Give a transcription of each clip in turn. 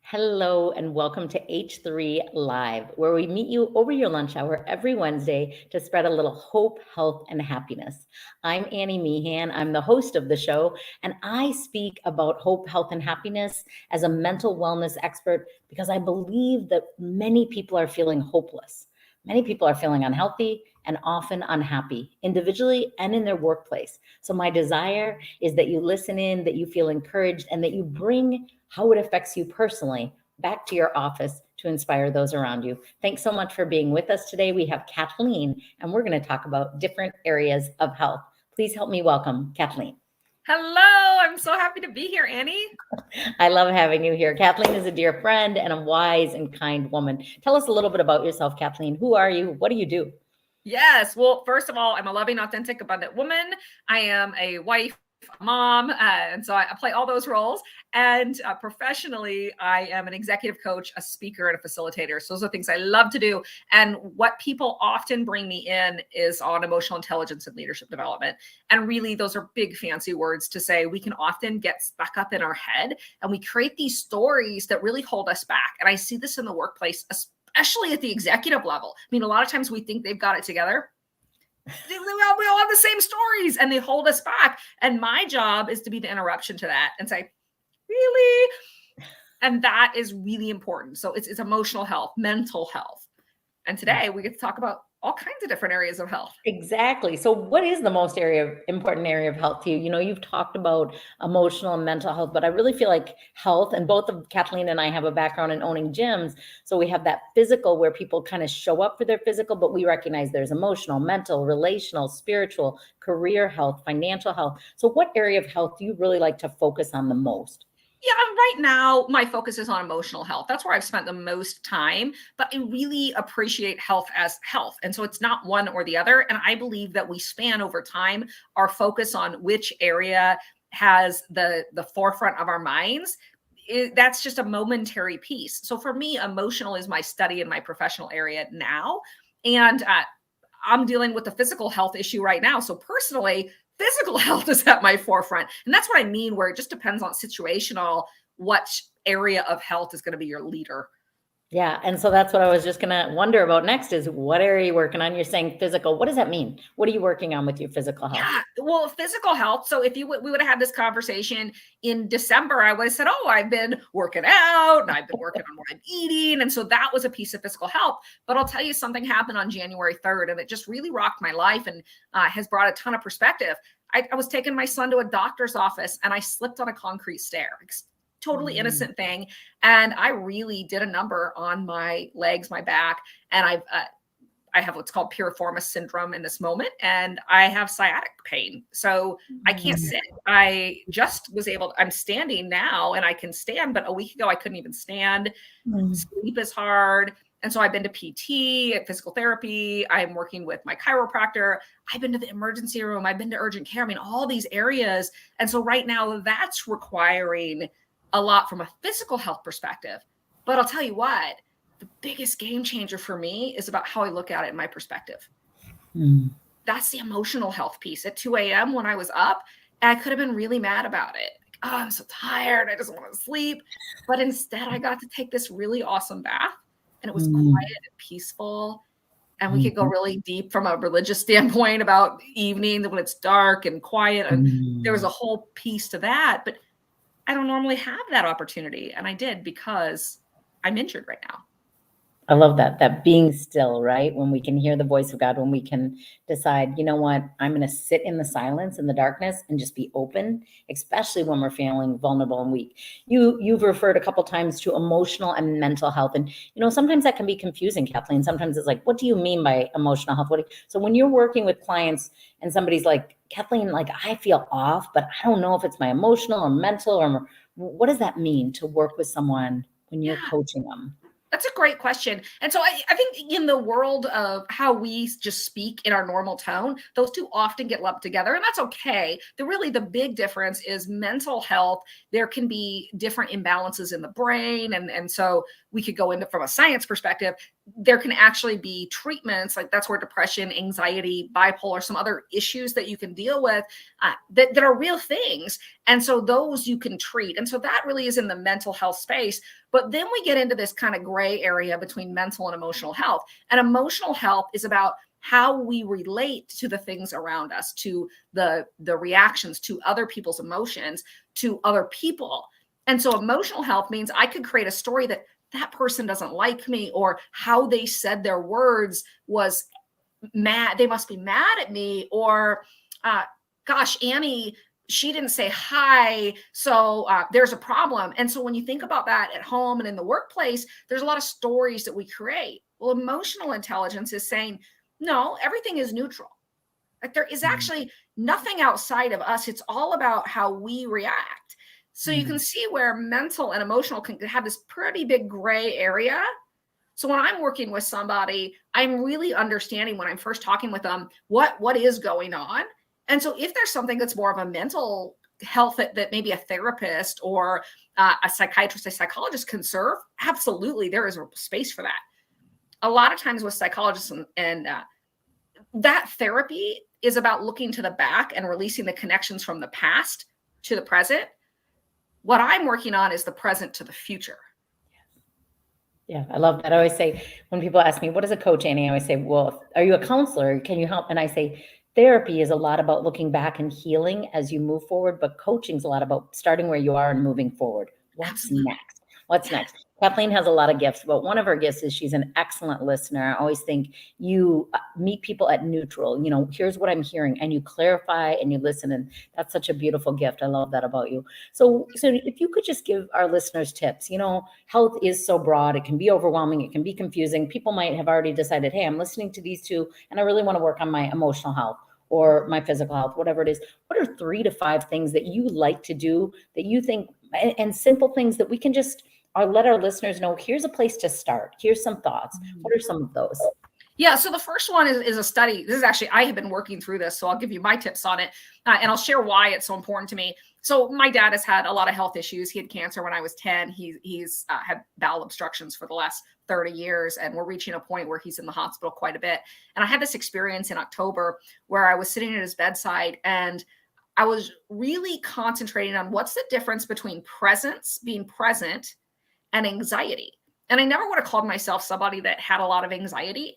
Hello and welcome to H3 Live, where we meet you over your lunch hour every Wednesday to spread a little hope, health, and happiness. I'm Annie Meehan. I'm the host of the show, and I speak about hope, health, and happiness as a mental wellness expert because I believe that many people are feeling hopeless. Many people are feeling unhealthy and often unhappy, individually and in their workplace. So, my desire is that you listen in, that you feel encouraged, and that you bring how it affects you personally back to your office to inspire those around you. Thanks so much for being with us today. We have Kathleen, and we're going to talk about different areas of health. Please help me welcome Kathleen. Hello, I'm so happy to be here, Annie. I love having you here. Kathleen is a dear friend and a wise and kind woman. Tell us a little bit about yourself, Kathleen. Who are you? What do you do? Yes, well, first of all, I'm a loving, authentic, abundant woman. I am a wife, a mom, and so I play all those roles. And professionally, I am an executive coach, a speaker, and a facilitator. So those are things I love to do. And what people often bring me in is on emotional intelligence and leadership development. And really, those are big, fancy words to say we can often get stuck up in our head and we create these stories that really hold us back. And I see this in the workplace, especially at the executive level. I mean, a lot of times we think they've got it together. We all have the same stories and they hold us back. And my job is to be the interruption to that and say, really? And that is really important. So it's emotional health, mental health. And today we get to talk about all kinds of different areas of health. Exactly. So what is the most important area of health to you? You know, you've talked about emotional and mental health, but I really feel like health, and both of Kathleen and I have a background in owning gyms. So we have that physical where people kind of show up for their physical, but we recognize there's emotional, mental, relational, spiritual, career health, financial health. So what area of health do you really like to focus on the most? Yeah, right now my focus is on emotional health. That's where I've spent the most time, but I really appreciate health as health. And so it's not one or the other. And I believe that we span over time our focus on which area has the forefront of our minds. That's just a momentary piece. So for me, emotional is my study in my professional area now. And I'm dealing with the physical health issue right now. So personally, physical health is at my forefront. And that's what I mean, where it just depends on situational, what area of health is going to be your leader. Yeah. And so that's what I was just going to wonder about next is what area are you working on? You're saying physical. What does that mean? What are you working on with your physical health? Yeah, well, physical health. So if we would have had this conversation in December, I would have said, oh, I've been working out and I've been working on what I'm eating. And so that was a piece of physical health. But I'll tell you, something happened on January 3rd and it just really rocked my life and has brought a ton of perspective. I was taking my son to a doctor's office and I slipped on a concrete stair. Totally innocent thing. And I really did a number on my legs, my back, and I have what's called piriformis syndrome in this moment, and I have sciatic pain. So I can't sit. I just was I'm standing now and I can stand, but a week ago I couldn't even stand. Sleep is hard. And so I've been to PT, physical therapy. I'm working with my chiropractor. I've been to the emergency room. I've been to urgent care. I mean, all these areas. And so right now that's requiring a lot from a physical health perspective. But I'll tell you what, the biggest game changer for me is about how I look at it in my perspective. That's the emotional health piece. At 2 a.m. when I was up, I could have been really mad about it. Like, oh, I'm so tired. I just want to sleep. But instead, I got to take this really awesome bath and it was quiet and peaceful. And we could go really deep from a religious standpoint about evenings when it's dark and quiet. And there was a whole piece to that. But I don't normally have that opportunity. And I did because I'm injured right now. I love that being still, right? When we can hear the voice of God, when we can decide, you know what, I'm going to sit in the silence, in the darkness, and just be open, especially when we're feeling vulnerable and weak. You've referred a couple times to emotional and mental health. And, you know, sometimes that can be confusing, Kathleen. Sometimes it's like, what do you mean by emotional health? So when you're working with clients and somebody's like, Kathleen, like I feel off, but I don't know if it's my emotional or mental, or what does that mean to work with someone when you're coaching them? That's a great question. And so I think in the world of how we just speak in our normal tone, those two often get lumped together, and that's okay. The big difference is mental health. There can be different imbalances in the brain. And so we could go into from a science perspective, there can actually be treatments, like that's where depression, anxiety, bipolar, some other issues that you can deal with that are real things. And so those you can treat. And so that really is in the mental health space. But then we get into this kind of gray area between mental and emotional health. And emotional health is about how we relate to the things around us, to the reactions to other people's emotions, to other people. And so emotional health means I could create a story that that person doesn't like me, or how they said their words was mad. They must be mad at me, or gosh, Annie, she didn't say hi, so there's a problem. And so when you think about that at home and in the workplace, there's a lot of stories that we create. Well, emotional intelligence is saying, no, everything is neutral. Like there is actually nothing outside of us. It's all about how we react. So you can see where mental and emotional can have this pretty big gray area. So when I'm working with somebody, I'm really understanding when I'm first talking with them, what is going on. And so if there's something that's more of a mental health that maybe a therapist or a psychiatrist, a psychologist can serve, absolutely, there is a space for that. A lot of times with psychologists and that therapy is about looking to the back and releasing the connections from the past to the present. What I'm working on is the present to the future. Yeah, I love that. I always say, when people ask me, what is a coach, Annie? I always say, well, are you a counselor? Can you help? And I say, therapy is a lot about looking back and healing as you move forward, but coaching is a lot about starting where you are and moving forward. What's Absolutely. next? What's next? Kathleen has a lot of gifts, but one of her gifts is she's an excellent listener. I always think you meet people at neutral. You know, here's what I'm hearing, and you clarify and you listen, and that's such a beautiful gift. I love that about you. So if you could just give our listeners tips. You know, health is so broad; it can be overwhelming, it can be confusing. People might have already decided, hey, I'm listening to these two, and I really want to work on my emotional health or my physical health, whatever it is. What are 3 to 5 things that you like to do that you think, and simple things that we can just let our listeners know, here's a place to start. Here's some thoughts. What are some of those? Yeah, so the first one is a study. This is actually, I have been working through this, so I'll give you my tips on it, and I'll share why it's so important to me. So my dad has had a lot of health issues. He had cancer when I was 10. He's had bowel obstructions for the last 30 years, and we're reaching a point where he's in the hospital quite a bit. And I had this experience in October where I was sitting at his bedside, and I was really concentrating on what's the difference between presence, being present, and anxiety. And I never would have called myself somebody that had a lot of anxiety.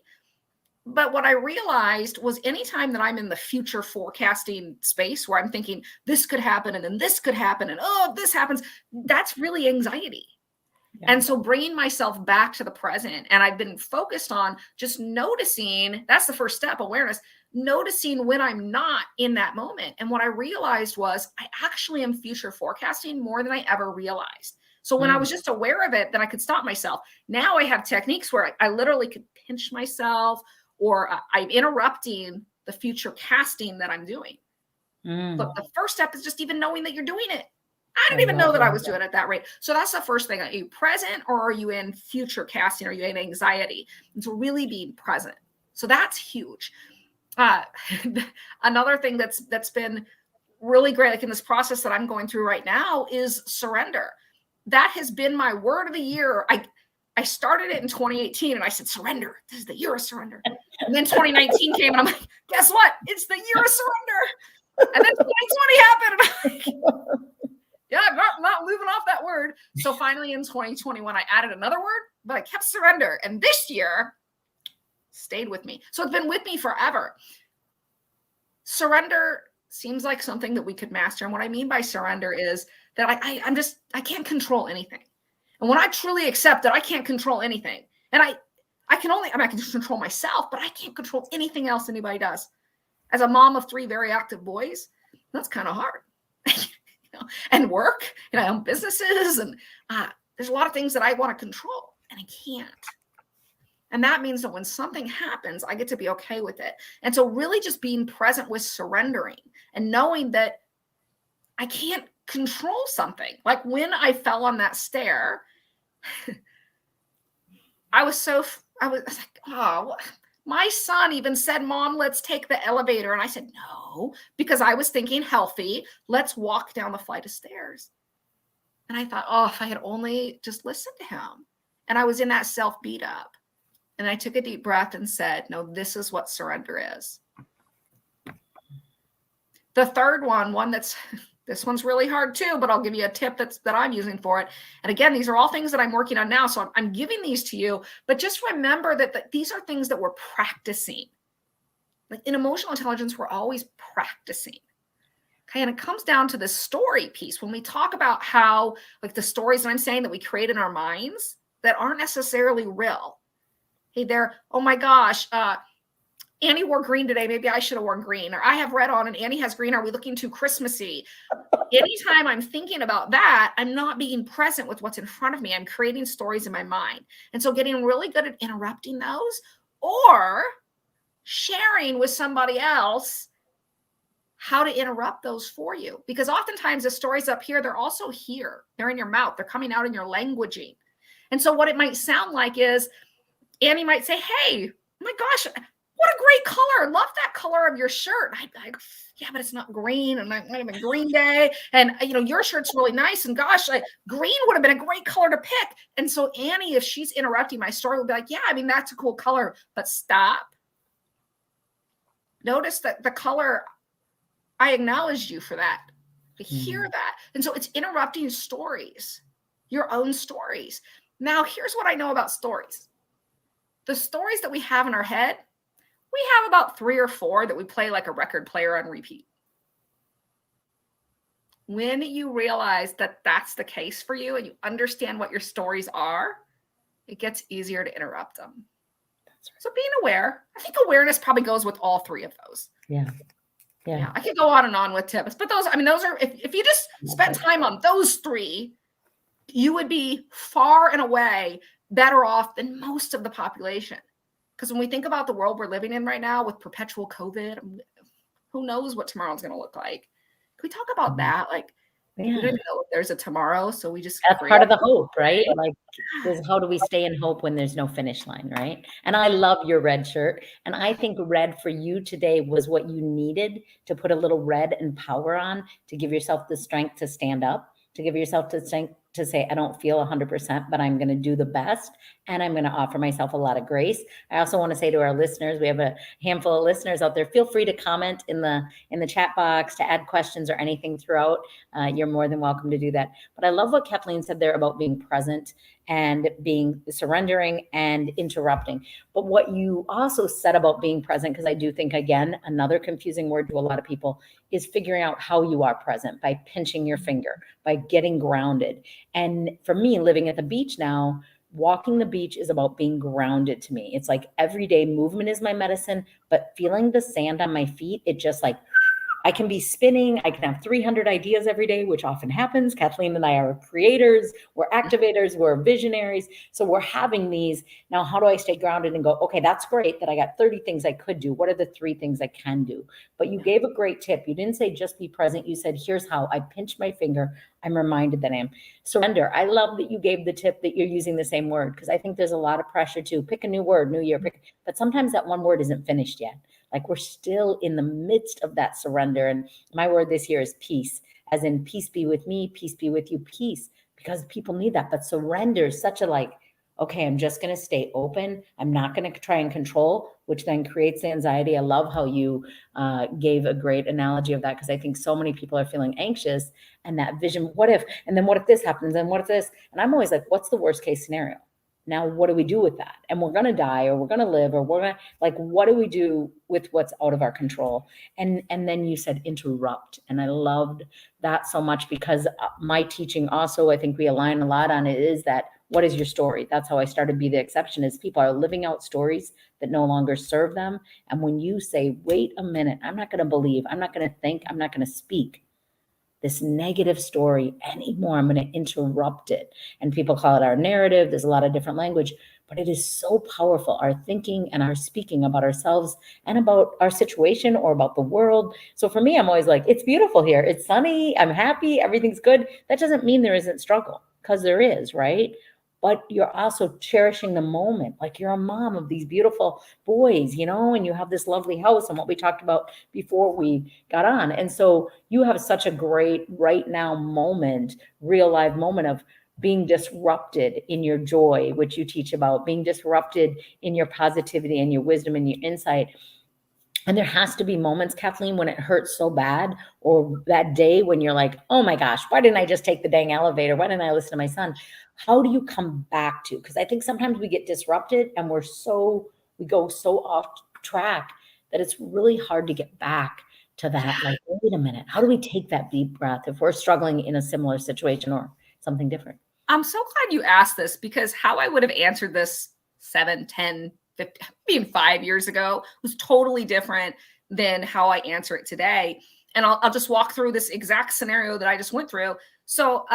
But what I realized was anytime that I'm in the future forecasting space where I'm thinking this could happen and then this could happen and oh, this happens, that's really anxiety. Yeah. And so bringing myself back to the present, and I've been focused on just noticing, that's the first step, awareness, noticing when I'm not in that moment. And what I realized was I actually am future forecasting more than I ever realized. So when I was just aware of it, then I could stop myself. Now I have techniques where I literally could pinch myself, or I'm interrupting the future casting that I'm doing. But the first step is just even knowing that you're doing it. I didn't even know that I was doing it at that rate. So that's the first thing. Are you present, or are you in future casting? Are you in anxiety? And so really being present. So that's huge. Another thing that's been really great, like in this process that I'm going through right now, is surrender. That has been my word of the year. I started it in 2018 and I said, surrender. This is the year of surrender. And then 2019 came and I'm like, guess what? It's the year of surrender. And then 2020 happened. And I'm like, yeah, I'm not moving off that word. So finally in 2021, I added another word, but I kept surrender. And this year stayed with me. So it's been with me forever. Surrender seems like something that we could master. And what I mean by surrender is that I can't control anything. And when I truly accept that I can't control anything, and I can control myself, but I can't control anything else anybody does. As a mom of 3 very active boys, that's kind of hard. And work, and I own businesses, and there's a lot of things that I want to control, and I can't. And that means that when something happens, I get to be okay with it. And so really just being present with surrendering and knowing that I can't control something. Like when I fell on that stair, I was like, oh, my son even said, Mom, let's take the elevator. And I said, no, because I was thinking healthy. Let's walk down the flight of stairs. And I thought, oh, if I had only just listened to him. And I was in that self beat up. And I took a deep breath and said, no, this is what surrender is. The third one that's This one's really hard too, but I'll give you a tip that I'm using for it. And again, these are all things that I'm working on now. So I'm giving these to you, but just remember that these are things that we're practicing. Like in emotional intelligence, we're always practicing. Okay. And it comes down to the story piece. When we talk about how, like the stories that I'm saying that we create in our minds that aren't necessarily real. Hey, they're, oh my gosh, Annie wore green today. Maybe I should have worn green. Or I have red on and Annie has green. Are we looking too Christmassy? Anytime I'm thinking about that, I'm not being present with what's in front of me. I'm creating stories in my mind. And so getting really good at interrupting those or sharing with somebody else how to interrupt those for you. Because oftentimes the stories up here, they're also here. They're in your mouth. They're coming out in your languaging. And so what it might sound like is Annie might say, hey, my gosh, what a great color. Love that color of your shirt. Yeah, but it's not green. And it might have been green day. And, your shirt's really nice. And gosh, green would have been a great color to pick. And so Annie, if she's interrupting my story, will be like, yeah, I mean, that's a cool color, but stop. Notice that the color, I acknowledged you for that. To hear that. And so it's interrupting stories, your own stories. Now, here's what I know about stories. The stories that we have in our head, we have about 3 or 4 that we play like a record player on repeat. When you realize that that's the case for you and you understand what your stories are, it gets easier to interrupt them. So being aware, I think awareness probably goes with all 3 of those. Yeah. I could go on and on with tips, but those are, if you just spent time on those 3, you would be far and away better off than most of the population. Because when we think about the world we're living in right now with perpetual COVID, who knows what tomorrow's going to look like? Can we talk about that? Like, we don't even know if there's a tomorrow. So we just, that's part of the hope, right? Like, how do we stay in hope when there's no finish line, right? And I love your red shirt. And I think red for you today was what you needed to put a little red and power on, to give yourself the strength to stand up, to give yourself the strength to say, I don't feel 100%, but I'm going to do the best. And I'm going to offer myself a lot of grace. I also want to say to our listeners, we have a handful of listeners out there. Feel free to comment in the chat box, to add questions or anything throughout. You're more than welcome to do that. But I love what Kathleen said there about being present and being surrendering and interrupting. But what you also said about being present, because I do think, again, another confusing word to a lot of people, is figuring out how you are present by pinching your finger, by getting grounded. And for me, living at the beach now, walking the beach is about being grounded to me. It's like everyday movement is my medicine, but feeling the sand on my feet, it just like, I can be spinning. I can have 300 ideas every day, which often happens. Kathleen and I are creators, we're activators, we're visionaries. So we're having these. Now, how do I stay grounded and go, okay, that's great that I got 30 things I could do. What are the 3 things I can do? But you gave a great tip. You didn't say just be present. You said, here's how. I pinch my finger. I'm reminded that I am. Surrender. I love that you gave the tip that you're using the same word, because I think there's a lot of pressure to pick a new word, new year, but sometimes that one word isn't finished yet. Like, we're still in the midst of that surrender. And my word this year is peace, as in peace be with me, peace be with you, peace, because people need that. But surrender is such a like, okay, I'm just going to stay open. I'm not going to try and control, which then creates the anxiety. I love how you gave a great analogy of that, because I think so many people are feeling anxious, and that vision, what if, and then what if this happens? And what if this? And I'm always like, what's the worst case scenario? Now, what do we do with that? And we're going to die, or we're going to live, or we're going to, like, what do we do with what's out of our control? And then you said interrupt. And I loved that so much, because my teaching also, I think we align a lot on it, is that, what is your story? That's how I started Be the Exception, is people are living out stories that no longer serve them. And when you say, wait a minute, I'm not going to believe, I'm not going to think, I'm not going to speak this negative story anymore. I'm going to interrupt it. And people call it our narrative. There's a lot of different language, but it is so powerful. Our thinking and our speaking about ourselves and about our situation or about the world. So for me, I'm always like, it's beautiful here. It's sunny. I'm happy. Everything's good. That doesn't mean there isn't struggle, because there is, right? But you're also cherishing the moment. Like, you're a mom of these beautiful boys, and you have this lovely house, and what we talked about before we got on. And so you have such a great right now moment, real live moment of being disrupted in your joy, which you teach about, being disrupted in your positivity and your wisdom and your insight. And there has to be moments, Kathleen, when it hurts so bad, or that day when you're like, oh my gosh, why didn't I just take the dang elevator? Why didn't I listen to my son? How do you come back to? Because I think sometimes we get disrupted and we go so off track that it's really hard to get back to that. Like, wait a minute, how do we take that deep breath if we're struggling in a similar situation or something different? I'm so glad you asked this, because how I would have answered this 7, 10, 15, even 5 years ago was totally different than how I answer it today. And I'll just walk through this exact scenario that I just went through. So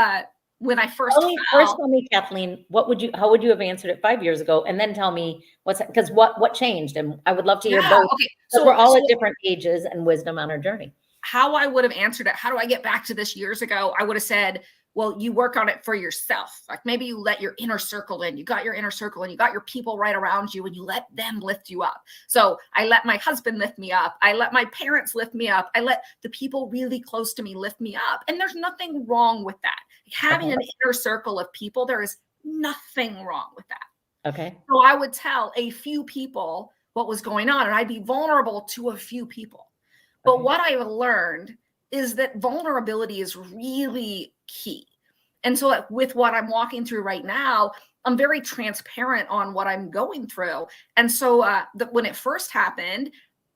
when I first First tell me, Kathleen, how would you have answered it 5 years ago? And then tell me because what changed? And I would love to hear both. Okay. So we're all at different ages and wisdom on our journey. How I would have answered it, how do I get back to this years ago? I would have said, well, you work on it for yourself. Like maybe you let your inner circle in, you got your inner circle and you got your people right around you and you let them lift you up. So I let my husband lift me up. I let my parents lift me up. I let the people really close to me lift me up. And there's nothing wrong with that. Having an inner circle of people, there is nothing wrong with that. Okay. So I would tell a few people what was going on, and I'd be vulnerable to a few people. But what I've learned is that vulnerability is really key. And so with what I'm walking through right now, I'm very transparent on what I'm going through. And so when it first happened,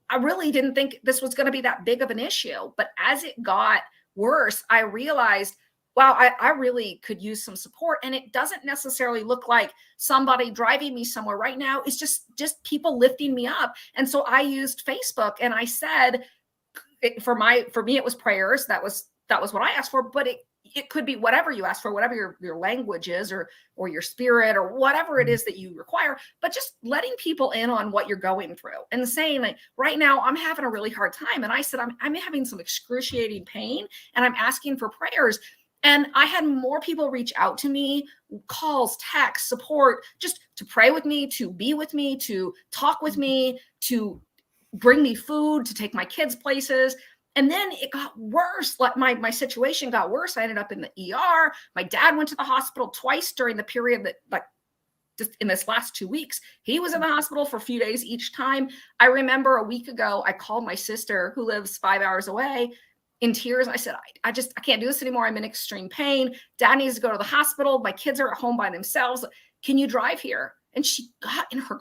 I really didn't think this was going to be that big of an issue. But as it got worse, I realized, wow, I really could use some support. And it doesn't necessarily look like somebody driving me somewhere right now. It's just people lifting me up. And so I used Facebook, and I said, for me, it was prayers. That was what I asked for, but it could be whatever you ask for, whatever your language is, or your spirit, or whatever it is that you require, but just letting people in on what you're going through and saying, like, right now I'm having a really hard time. And I said, I'm having some excruciating pain and I'm asking for prayers. And I had more people reach out to me, calls, texts, support, just to pray with me, to be with me, to talk with me, to bring me food, to take my kids places. And then it got worse. Like my situation got worse. I ended up in the ER. My dad went to the hospital twice during the period that, like, just in this last 2 weeks, he was in the hospital for a few days each time. I remember a week ago, I called my sister, who lives 5 hours away, in tears. I said, I can't do this anymore. I'm in extreme pain. Dad needs to go to the hospital. My kids are at home by themselves. Can you drive here? And she got in her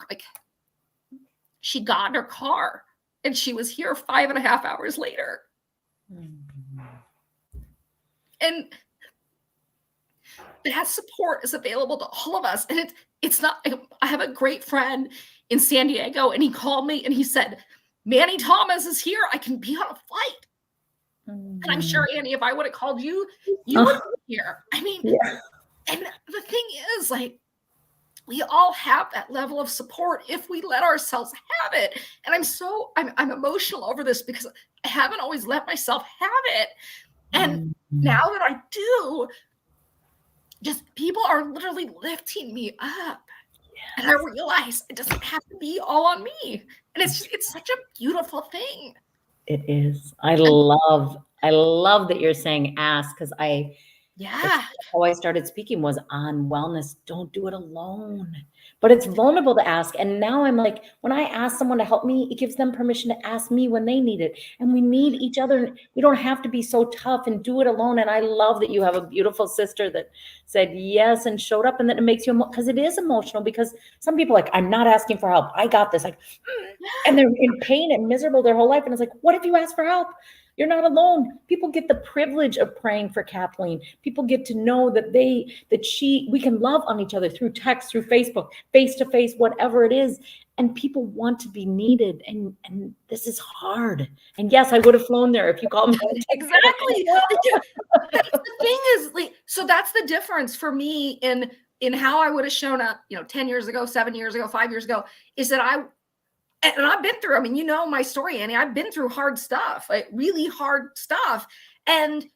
car, and she was here 5.5 hours later. Mm-hmm. And that support is available to all of us. And it's not, I have a great friend in San Diego, and he called me and he said, Manny Thomas is here. I can be on a flight. Mm-hmm. And I'm sure, Annie, if I would have called you, you would be here. I mean, yeah. And the thing is, like, we all have that level of support if we let ourselves have it. And I'm emotional over this because I haven't always let myself have it. And now that I do, just people are literally lifting me up. Yes. And I realize it doesn't have to be all on me. And it's such a beautiful thing. It is. I love that you're saying ask, because how I started speaking was on wellness. Don't do it alone. But it's vulnerable to ask. And now I'm like, when I ask someone to help me, it gives them permission to ask me when they need it. And we need each other. We don't have to be so tough and do it alone. And I love that you have a beautiful sister that said yes and showed up, and that it makes you, because it is emotional, because some people are like, I'm not asking for help. I got this. Like, and they're in pain and miserable their whole life. And it's like, what if you ask for help? You're not alone. People get the privilege of praying for Kathleen. People get to know that we can love on each other through text, through Facebook, face to face, whatever it is. And people want to be needed. And this is hard. And yes, I would have flown there if you called me. Exactly. That's the thing is, like, so that's the difference for me in how I would have shown up, 10 years ago, 7 years ago, 5 years ago, is that and I've been through, you know my story, Annie. I've been through hard stuff, like really hard stuff. And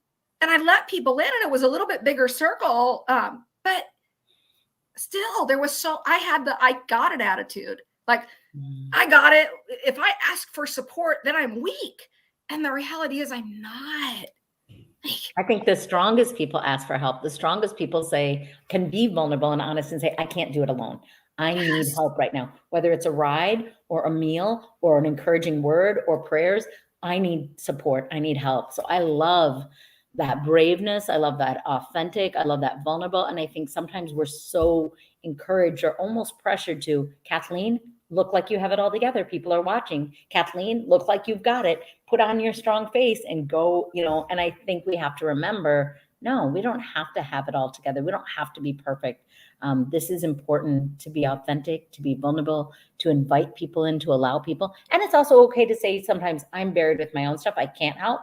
I let people in, and it was a little bit bigger circle. But still, I had the I got it attitude. Like, I got it. If I ask for support, then I'm weak. And the reality is I'm not. I think the strongest people ask for help. The strongest people can be vulnerable and honest and say, I can't do it alone. I need Yes. help right now, whether it's a ride or a meal or an encouraging word or prayers. I need support. I need help. So I love that braveness. I love that authentic. I love that vulnerable. And I think sometimes we're so encouraged or almost pressured to, Kathleen, look like you have it all together. People are watching. Kathleen, look like you've got it. Put on your strong face and go, and I think we have to remember, no, we don't have to have it all together. We don't have to be perfect. This is important, to be authentic, to be vulnerable, to invite people in, to allow people. And it's also okay to say sometimes I'm buried with my own stuff. I can't help.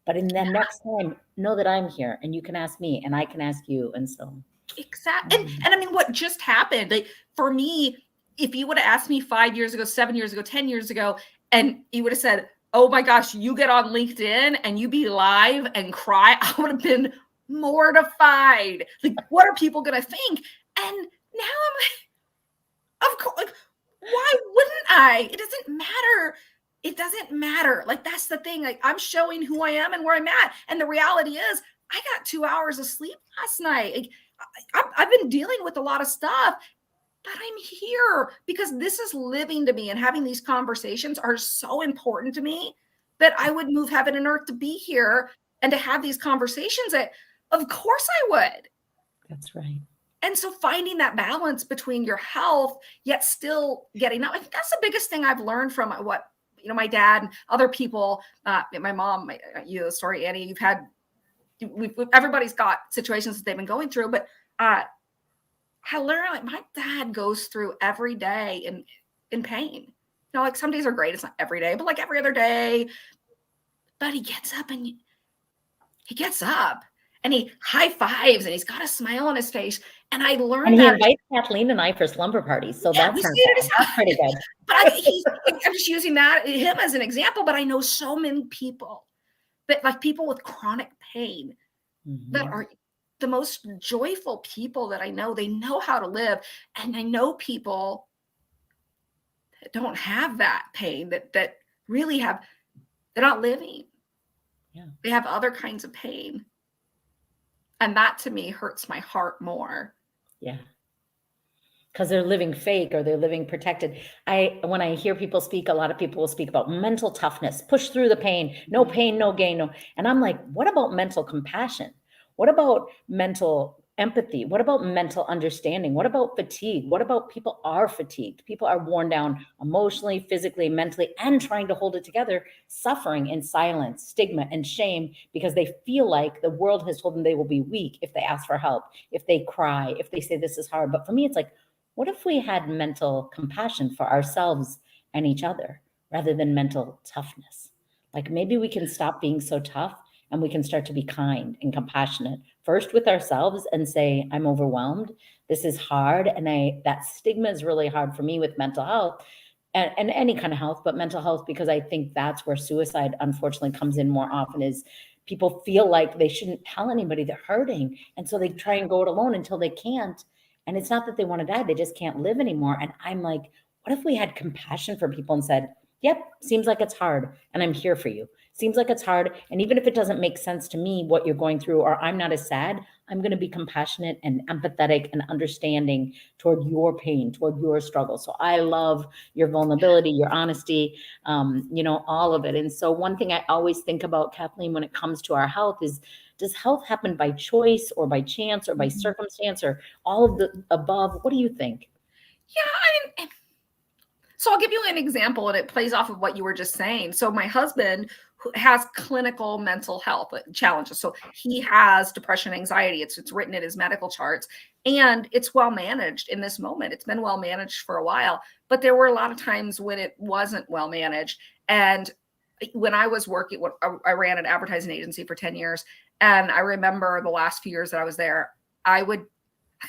But in the next time, know that I'm here and you can ask me and I can ask you. And so. Exactly. And I mean, what just happened, like for me, if you would have asked me 5 years ago, 7 years ago, 10 years ago, and you would have said, oh my gosh, you get on LinkedIn and you be live and cry, I would have been mortified. Like, what are people going to think? And now I'm like, of course, like, why wouldn't I? It doesn't matter. It doesn't matter. Like, that's the thing. Like, I'm showing who I am and where I'm at. And the reality is, I got 2 hours of sleep last night. Like, I've been dealing with a lot of stuff, but I'm here because this is living to me, and having these conversations are so important to me that I would move heaven and earth to be here and to have these conversations. That, of course I would. That's right. And so finding that balance between your health, yet still getting up. I think that's the biggest thing I've learned from what, my dad and other people, my mom, sorry, Annie, you've had, everybody's got situations that they've been going through, but I learned, like, my dad goes through every day in pain. Like, some days are great. It's not every day, but like every other day. But he gets up and he high fives and he's got a smile on his face. And I learned and he that. invites Kathleen and I for slumber parties. So Yeah, that's not bad. That's pretty good. But I'm just using him as an example. But I know so many people that, like, people with chronic pain, that are the most joyful people that I know. They know how to live. And I know people that don't have that pain, that really they're not living. Yeah. They have other kinds of pain. And that, to me, hurts my heart more. Yeah. Because they're living fake or they're living protected. When I hear people speak, a lot of people will speak about mental toughness, push through the pain, no pain, no gain, no. And I'm like, what about mental compassion? What about mental empathy? What about mental understanding? What about fatigue? What about people are fatigued? People are worn down emotionally, physically, mentally, and trying to hold it together, suffering in silence, stigma, and shame because they feel like the world has told them they will be weak if they ask for help, if they cry, if they say this is hard. But for me, it's like, what if we had mental compassion for ourselves and each other rather than mental toughness? Like, maybe we can stop being so tough and we can start to be kind and compassionate first with ourselves and say, I'm overwhelmed. This is hard. And that stigma is really hard for me with mental health and any kind of health, but mental health, because I think that's where suicide unfortunately comes in more often, is people feel like they shouldn't tell anybody they're hurting. And so they try and go it alone until they can't. And it's not that they want to die. They just can't live anymore. And I'm like, what if we had compassion for people and said, yep, seems like it's hard and I'm here for you. Seems like it's hard. And even if it doesn't make sense to me what you're going through, or I'm not as sad, I'm going to be compassionate and empathetic and understanding toward your pain, toward your struggle. So I love your vulnerability, your honesty, all of it. And so one thing I always think about, Kathleen, when it comes to our health is, does health happen by choice or by chance or by circumstance or all of the above? What do you think? Yeah, so I'll give you an example, and it plays off of what you were just saying. So my husband, who has clinical mental health challenges, so he has depression, anxiety. It's written in his medical charts, and it's well managed in this moment. It's been well managed for a while, but there were a lot of times when it wasn't well managed. And when I was working, I ran an advertising agency for 10 years, and I remember the last few years that I was there, I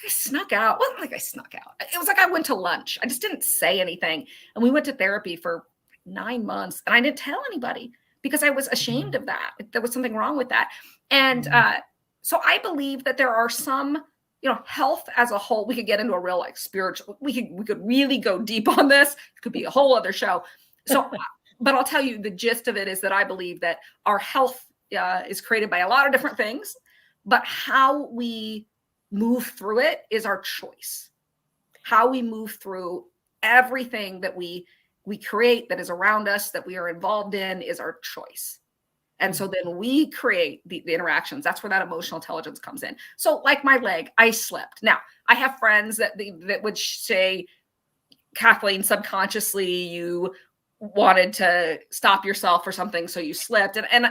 snuck out. Well, like I snuck out. It was like I went to lunch. I just didn't say anything. And we went to therapy for 9 months, and I didn't tell anybody because I was ashamed of that. There was something wrong with that. And so I believe that there are some, health as a whole. We could get into a real spiritual. We could really go deep on this. It could be a whole other show. So, but I'll tell you, the gist of it is that I believe that our health is created by a lot of different things, but how we move through it is our choice. how we move through everything that we create, that is around us, that we are involved in, is our choice. And so then we create the interactions. That's where that emotional intelligence comes in. So like my leg, I slipped. Now, I have friends that would say, Kathleen, subconsciously you wanted to stop yourself or something, so you slipped. And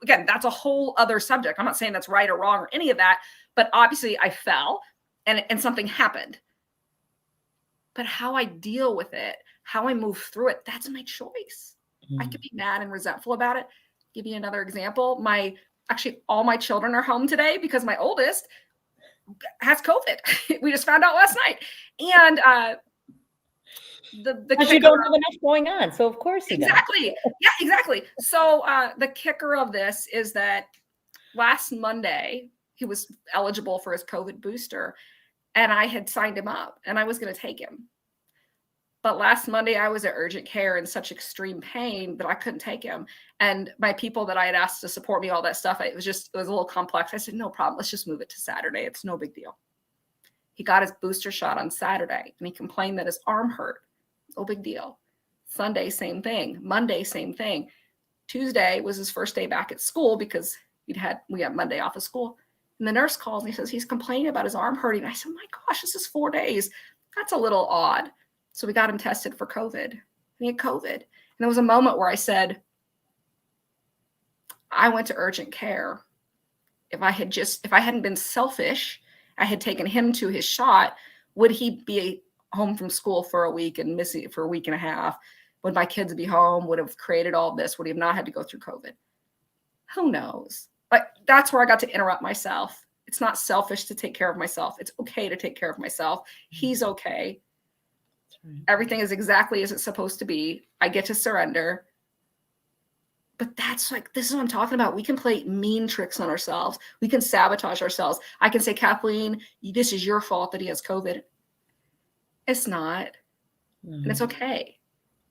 again, that's a whole other subject. I'm not saying that's right or wrong or any of that, but obviously I fell and something happened. But how I deal with it, how I move through it, that's my choice. I could be mad and resentful about it. Give you another example. Actually, all my children are home today because my oldest has COVID. We just found out last night. And because you don't have enough going on. So of course you exactly. Don't. Yeah, exactly. So the kicker of this is that last Monday, he was eligible for his COVID booster and I had signed him up and I was going to take him. But last Monday, I was at urgent care in such extreme pain that I couldn't take him. And my people that I had asked to support me, all that stuff, it was a little complex. I said, no problem. Let's just move it to Saturday. It's no big deal. He got his booster shot on Saturday and he complained that his arm hurt. No big deal. Sunday, same thing. Monday, same thing. Tuesday was his first day back at school because we got Monday off of school. And the nurse calls and he says, he's complaining about his arm hurting. I said, my gosh, this is 4 days. That's a little odd. So we got him tested for COVID. And he had COVID. And there was a moment where I said, I went to urgent care. If I hadn't been selfish, I had taken him to his shot, would he be home from school for a week and missing for a week and a half? Would my kids be home? Would have created all this? Would he have not had to go through COVID? Who knows? But that's where I got to interrupt myself. It's not selfish to take care of myself. It's okay to take care of myself. He's okay. Everything is exactly as it's supposed to be. I get to surrender. But this is what I'm talking about. We can play mean tricks on ourselves. We can sabotage ourselves. I can say, Kathleen, this is your fault that he has COVID. It's not. And it's okay.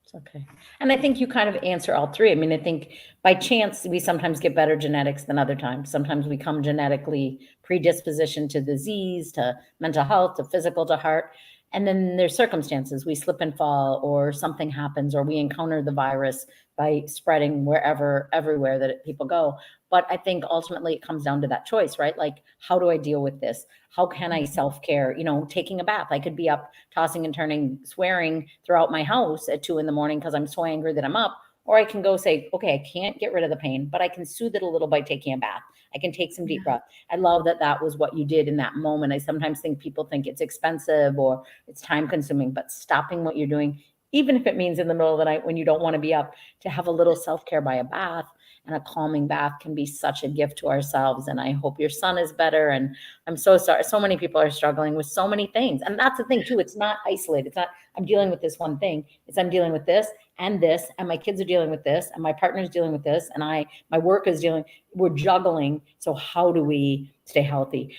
It's okay. And I think you kind of answer all three. I mean, I think by chance, we sometimes get better genetics than other times. Sometimes we come genetically predispositioned to disease, to mental health, to physical, to heart. And then there's circumstances. We slip and fall, or something happens, or we encounter the virus by spreading everywhere that people go. But I think ultimately it comes down to that choice, right? Like, how do I deal with this? How can I self-care? Taking a bath. I could be up tossing and turning, swearing throughout my house at 2 a.m. because I'm so angry that I'm up. Or I can go say, okay, I can't get rid of the pain, but I can soothe it a little by taking a bath. I can take some deep breath. I love that was what you did in that moment. I sometimes think people think it's expensive or it's time consuming, but stopping what you're doing, even if it means in the middle of the night when you don't want to be up, to have a little self-care by a bath and a calming bath can be such a gift to ourselves. And I hope your son is better. And I'm so sorry. So many people are struggling with so many things. And that's the thing too. It's not isolated. It's not, I'm dealing with this one thing. It's I'm dealing with this, and my kids are dealing with this, and my partner's dealing with this, and my work is we're juggling. So how do we stay healthy?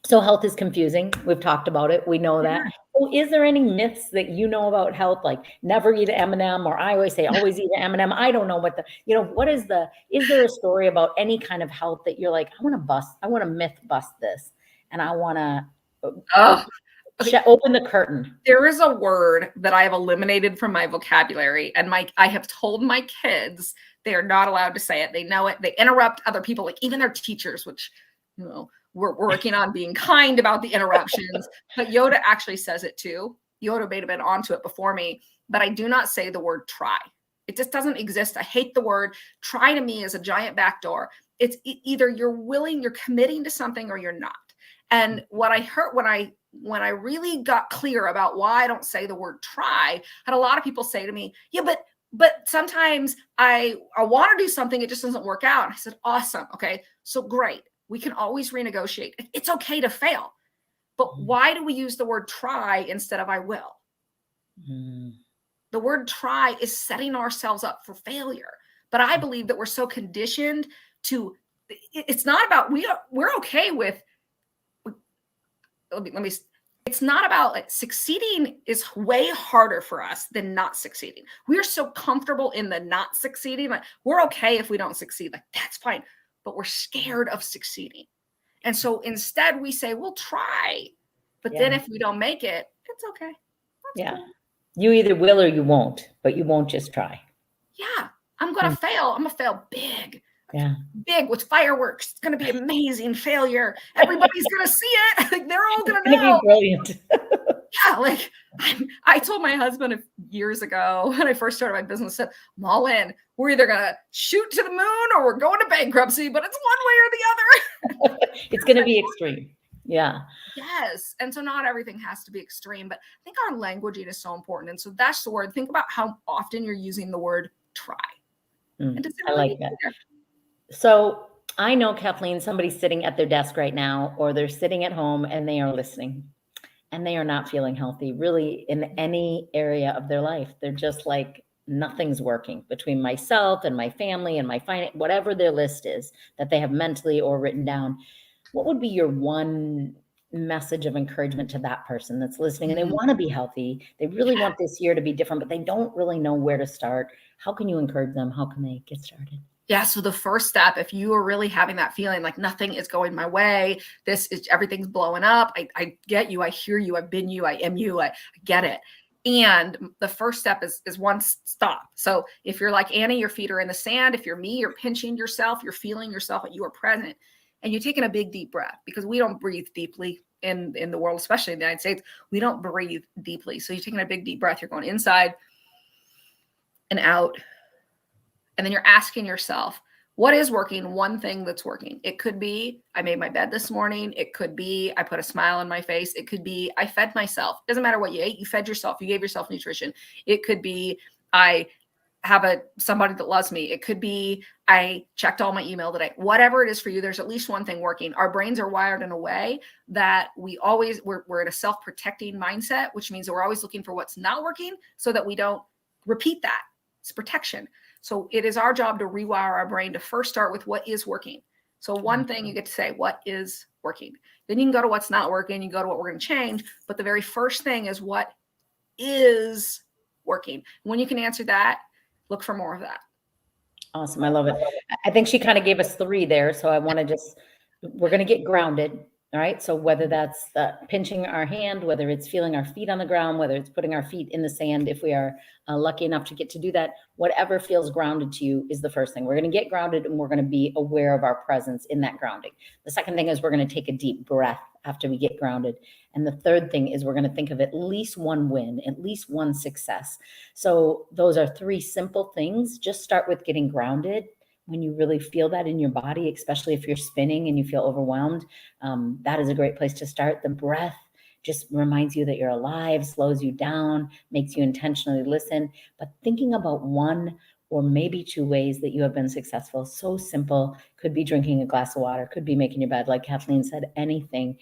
So health is confusing. We've talked about it. We know that. So is there any myths that you know about health? Like never eat an M&M, or I always say always eat an M&M. I don't know what is there a story about any kind of health that you're like, I want to myth bust this, and I want to open the curtain. There is a word that I have eliminated from my vocabulary, and I have told my kids they are not allowed to say it. They know it. They interrupt other people, like even their teachers, which, we're working on being kind about the interruptions, but Yoda actually says it too. Yoda may have been onto it before me, but I do not say the word try. It just doesn't exist. I hate the word. Try to me is a giant backdoor. It's either you're committing to something, or you're not. And what I heard when I really got clear about why I don't say the word try, had a lot of people say to me, yeah, but sometimes I want to do something, it just doesn't work out. And I said, awesome. Okay, so great. We can always renegotiate. It's okay to fail. But why do we use the word try instead of I will? The word try is setting ourselves up for failure. But I believe that we're so conditioned to, it's not about, we're okay with, it's not about succeeding is way harder for us than not succeeding. We're so comfortable in the not succeeding. Like, we're okay if we don't succeed. Like, that's fine. But we're scared of succeeding. And so instead we say, we'll try. But then if we don't make it, it's okay. That's cool. You either will or you won't, but you won't just try. Yeah. I'm going to fail. I'm going to fail big. Yeah. Big with fireworks. It's going to be amazing failure. Everybody's going to see it. Like, they're all going to know. It's going to be brilliant. Yeah. Like I told my husband years ago when I first started my business, I said, I'm all in. We're either going to shoot to the moon or we're going to bankruptcy, but it's one way or the other. It's going to be extreme. Yeah. Yes. And so not everything has to be extreme, but I think our languaging is so important. And so that's the word. Think about how often you're using the word try. I like that. So I know, Kathleen, somebody's sitting at their desk right now, or they're sitting at home and they are listening and they are not feeling healthy really in any area of their life. They're just like, nothing's working between myself and my family and my finance, whatever their list is that they have mentally or written down. What would be your one message of encouragement to that person that's listening and they want to be healthy? They really want this year to be different, but they don't really know where to start. How can you encourage them? How can they get started? Yeah. So the first step, if you are really having that feeling like nothing is going my way, everything's blowing up. I get you. I hear you. I've been you. I am you. I get it. And the first step is one, stop. So if you're like Annie, your feet are in the sand. If you're me, you're pinching yourself, you're feeling yourself, and you are present. And you're taking a big, deep breath, because we don't breathe deeply in the world, especially in the United States. We don't breathe deeply. So you're taking a big, deep breath. You're going inside and out. And then you're asking yourself, what is working? One thing that's working. It could be, I made my bed this morning. It could be, I put a smile on my face. It could be, I fed myself. It doesn't matter what you ate. You fed yourself. You gave yourself nutrition. It could be, I have somebody that loves me. It could be, I checked all my email today. Whatever it is for you, there's at least one thing working. Our brains are wired in a way that we're in a self-protecting mindset, which means that we're always looking for what's not working so that we don't repeat that. It's protection. So it is our job to rewire our brain to first start with what is working. So one thing you get to say, what is working? Then you can go to what's not working. You go to what we're going to change. But the very first thing is what is working. When you can answer that, look for more of that. Awesome. I love it. I think she kind of gave us 3 there. So I want to we're going to get grounded. All right. So whether that's pinching our hand, whether it's feeling our feet on the ground, whether it's putting our feet in the sand, if we are lucky enough to get to do that, whatever feels grounded to you is the first thing. We're going to get grounded and we're going to be aware of our presence in that grounding. The second thing is we're going to take a deep breath after we get grounded. And the third thing is we're going to think of at least one win, at least one success. So those are 3 simple things. Just start with getting grounded. When you really feel that in your body, especially if you're spinning and you feel overwhelmed, that is a great place to start. The breath just reminds you that you're alive, slows you down, makes you intentionally listen. But thinking about 1 or maybe 2 ways that you have been successful, so simple. Could be drinking a glass of water, could be making your bed, like Kathleen said, anything.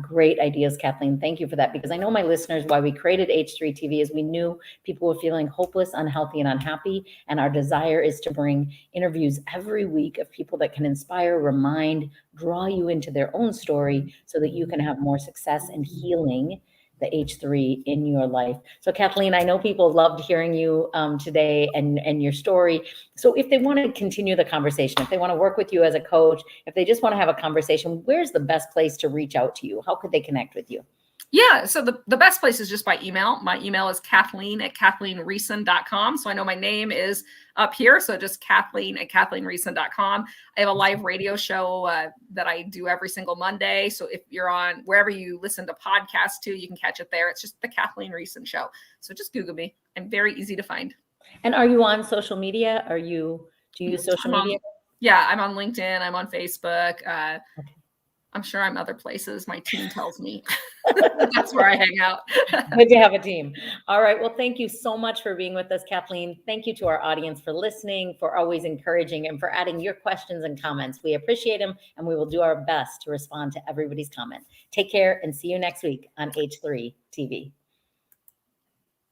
Great ideas, Kathleen. Thank you for that, because I know my listeners, why we created H3 TV is we knew people were feeling hopeless, unhealthy, and unhappy. And our desire is to bring interviews every week of people that can inspire, remind, draw you into their own story so that you can have more success and healing the H3 in your life. So Kathleen, I know people loved hearing you today and your story. So if they want to continue the conversation, if they want to work with you as a coach, if they just want to have a conversation, where's the best place to reach out to you? How could they connect with you? Yeah. So the best place is just by email. My email is Kathleen@KathleenReason.com. So I know my name is up here. So just Kathleen@KathleenReason.com. I have a live radio show that I do every single Monday. So if you're on wherever you listen to podcasts to, you can catch it there. It's just the Kathleen Reason Show. So just Google me. I'm very easy to find. And are you on social media? Do you use social media? Yeah, I'm on LinkedIn. I'm on Facebook. Okay. I'm sure I'm other places. My team tells me that's where I hang out. Good to have a team. All right. Well, thank you so much for being with us, Kathleen. Thank you to our audience for listening, for always encouraging, and for adding your questions and comments. We appreciate them, and we will do our best to respond to everybody's comment. Take care and see you next week on H3 TV.